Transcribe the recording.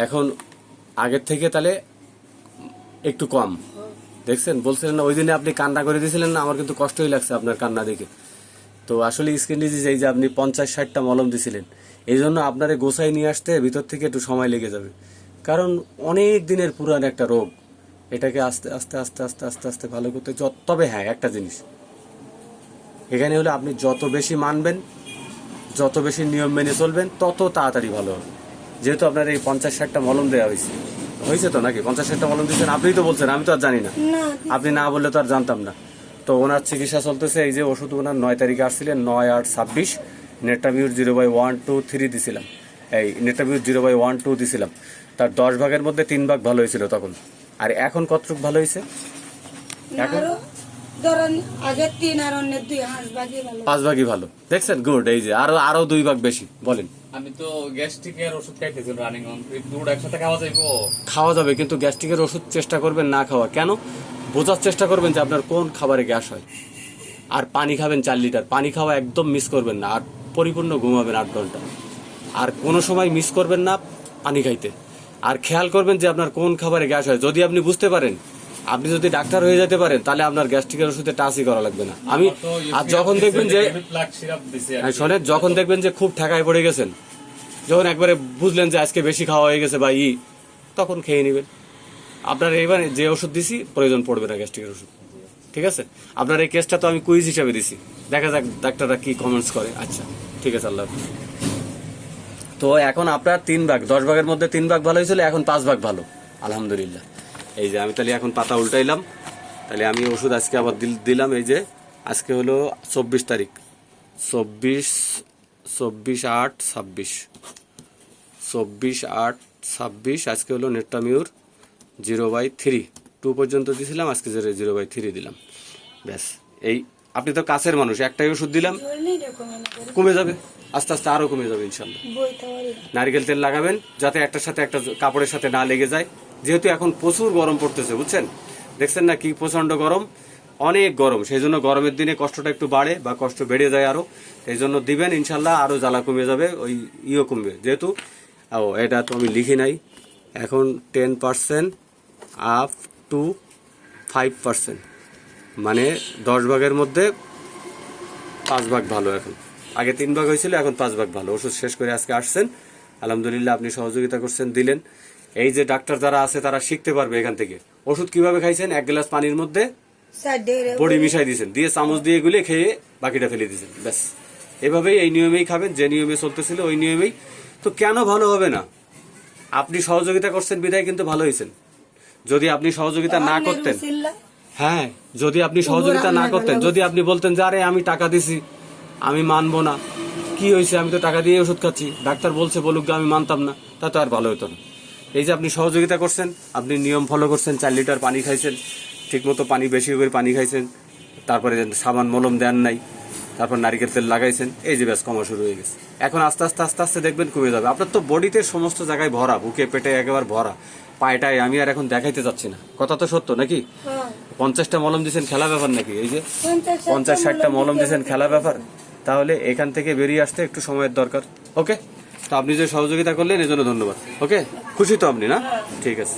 এখন আগের থেকে তাহলে একটু কম দেখছেন। বলছিলেন না ওই দিনে আপনি কান্না করে দিয়েছিলেন না, আমার কিন্তু কষ্টই লাগছে আপনার কান্না দেখে। তো আসলে স্কিন ডিজিজ এই যে আপনি 50-60টা মলম দিছিলেন, এই জন্য আপনার গোছাই নিয়ে আসতে ভিতর থেকে একটু সময় লেগে যাবে, কারণ অনেক দিনের পুরান একটা রোগ। এটাকে আস্তে আস্তে আস্তে আস্তে আস্তে আস্তে ভালো করতে তবে হ্যাঁ একটা জিনিস এখানে হলো, আপনি যত বেশি মানবেন, যত বেশি নিয়ম মেনে চলবেন, তত তাড়াতাড়ি ভালো হবে। যেহেতু আপনার এই 50-60টা মলম দেওয়া হয়েছে তো নাকি? 50-60টা মলম দিচ্ছেন, আপনিই তো বলছেন, আমি তো আর জানি না। আপনি না বললে তো আর জানতাম না। তো ওনার চিকিৎসা চলতেছে। এই যে ওষুধ ওনার 9 তারিখে আসছিলেন, 9-8-26 নেটামিউর 0/1-2-3 দিছিলাম। এই নেটামিউর 0/1-2 দিছিলাম। তার 10 ভাগের মধ্যে 3 ভাগ ভালো হয়েছিল তখন। আর এখন কতটুকু ভালো হয়েছে? এখন ধরেন আগে 3 আর অন্য 2 5 ভাগই ভালো। দেখছেন? গুড। এই যে আরো 2 ভাগ বেশি। বলেন। আমি তো গ্যাস্ট্রিকের ওষুধ খাইতেছি রানিং অন, দুটো একসাথে খাওয়া যাইবো? খাওয়া যাবে, কিন্তু গ্যাস্ট্রিকের ওষুধ চেষ্টা করবেন না খাওয়া। কেন? বোঝার চেষ্টা করবেন যে আপনার কোন খাবারে গ্যাস হয়। আর পানি খাবেন 4 লিটার। পানি খাওয়া একদম মিস করবেন না। আর পরিপূর্ণ ঘুমাবেন 8 ঘন্টা। আর কোনো সময় মিস করবেন না পানি খাইতে। আর খেয়াল করবেন যে আপনার কোন খাবারে গ্যাস হয়। যদি আপনি বুঝতে পারেন, আপনি যদি ডাক্তার হয়ে যেতে পারেন, তাহলে আপনার গ্যাস্ট্রিকের ওষুধে টাচই করা লাগবে না। আমি আর যখন দেখবেন যে শোনেন, যখন দেখবেন যে খুব ঠেকায় পড়ে গেছেন, যখন একবারে বুঝলেন যে আজকে বেশি খাওয়া হয়ে গেছে বা তখন খেয়ে নেবেন। আপনার এবার যে ওষুধ দিছি প্রয়োজন পড়বে না গ্যাস্ট্রিকের ওষুধ। ঠিক আছে? আপনার এই কেসটা তো আমি কুইজ হিসাবে দিছি, দেখা যাক ডাক্তাররা কি কমেন্টস করে। আচ্ছা ঠিক আছে, আল্লাহ হাফেজ। তো এখন আপনার 3 ভাগ, 10 ভাগের মধ্যে 3 ভাগ ভালো হয়েছিল, এখন 5 ভাগ ভালো, আলহামদুলিল্লাহ। এই যে আমি তাহলে এখন পাতা উল্টাইলাম, তাহলে আমি ওষুধ আজকে আবার দিলাম। এই যে আজকে হলো 24 তারিখ, 24-8-26 আজকে হলো নেট্টামিউর 0/3 পর্যন্ত দিয়েছিলাম, আজকে 0/3 দিলাম। ব্যাস। এই আপনি তো কাছের মানুষ, একটাই ওষুধ দিলাম, কমে যাবে আস্তে আস্তে, আরো কমে যাবে ইনশাল্লাহ। নারকেল তেল লাগাবেন যাতে একটার সাথে একটা কাপড়ের সাথে না লেগে যায়। যেহেতু এখন প্রচুর গরম পড়তেছে, বুঝছেন? দেখছেন না কি প্রচন্ড গরম, অনেক গরম। সেই জন্য গরমের দিনে কষ্টটা একটু বাড়ে বা কষ্ট বেড়ে যায় আরো। এই জন্য দিবেন, ইনশাল্লাহ আরো জ্বালা কমে যাবে, ওই কমবে। যেহেতু এটা তো আমি লিখি নাই, এখন 10% আপ টু 5%, মানে 10 ভাগের মধ্যে 5 ভাগ ভালো। এখন আগে 3 ভাগ হয়েছিল, এখন 5 ভাগ ভালো। ওষুধ শেষ করে আজকে আসছেন, আলহামদুলিল্লাহ। আপনি সহযোগিতা করছেন, দিলেন। এই যে ডাক্তার যারা আছে তারা শিখতে পারবে এখান থেকে। ওষুধ কিভাবে খাইছেন? 1 গ্লাস পানির মধ্যে বড়ি মিশাই দিয়েছেন, দিয়ে চামচ দিয়ে গুলে খেয়ে বাকিটা ফেলে দিয়েছেন, ব্যাস। এভাবেই এই নিয়মেই খাবেন, যে নিয়মে চলতেছিল ওই নিয়মেই। তো কেন ভালো হবে না? আপনি সহযোগিতা করছেন বিধায় কিন্তু ভালো হয়েছেন। যদি আপনি সহযোগিতা না করতেন, হ্যাঁ, যদি আপনি সহযোগিতা না করতেন, যদি আপনি বলতেন যে আরে আমি টাকা দিছি, আমি মানবো না, কি হয়েছে, আমি তো টাকা দিয়ে ওষুধ খাচ্ছি, ডাক্তার বলছে বলুক, আমি মানতাম না, তা তো আর ভালো হতো না। এই যে আপনি সহযোগিতা করছেন, আপনি নিয়ম ফলো করছেন, 4 লিটার পানি খাইছেন, ঠিক মতো পানি, বেশি করে পানি খাইছেন, তারপরে সাবান মলম দেন নাই, তারপর নারিকেল তেল লাগাইছেন, এই যে ব্যাস কমা শুরু হয়ে গেছে। এখন আস্তে আস্তে আস্তে আস্তে দেখবেন কমে যাবে। আপনার তো বডিতে সমস্ত জায়গায় ভরা, বুকে পেটে একেবারে ভরা, পায়টায় আমি আর এখন দেখাইতে যাচ্ছি না। কথা তো সত্য নাকি? 50টা মলম দিয়েছেন, খেলা ব্যাপার নাকি? এই যে 50-60টা মলম দিয়েছেন, খেলা ব্যাপার? তাহলে এখান থেকে বেরিয়ে আসতে একটু সময়ের দরকার। ওকে, তো আপনি যে সহযোগিতা করলেন এজন্য ধন্যবাদ। ওকে, খুশি তো আপনি না? ঠিক আছে।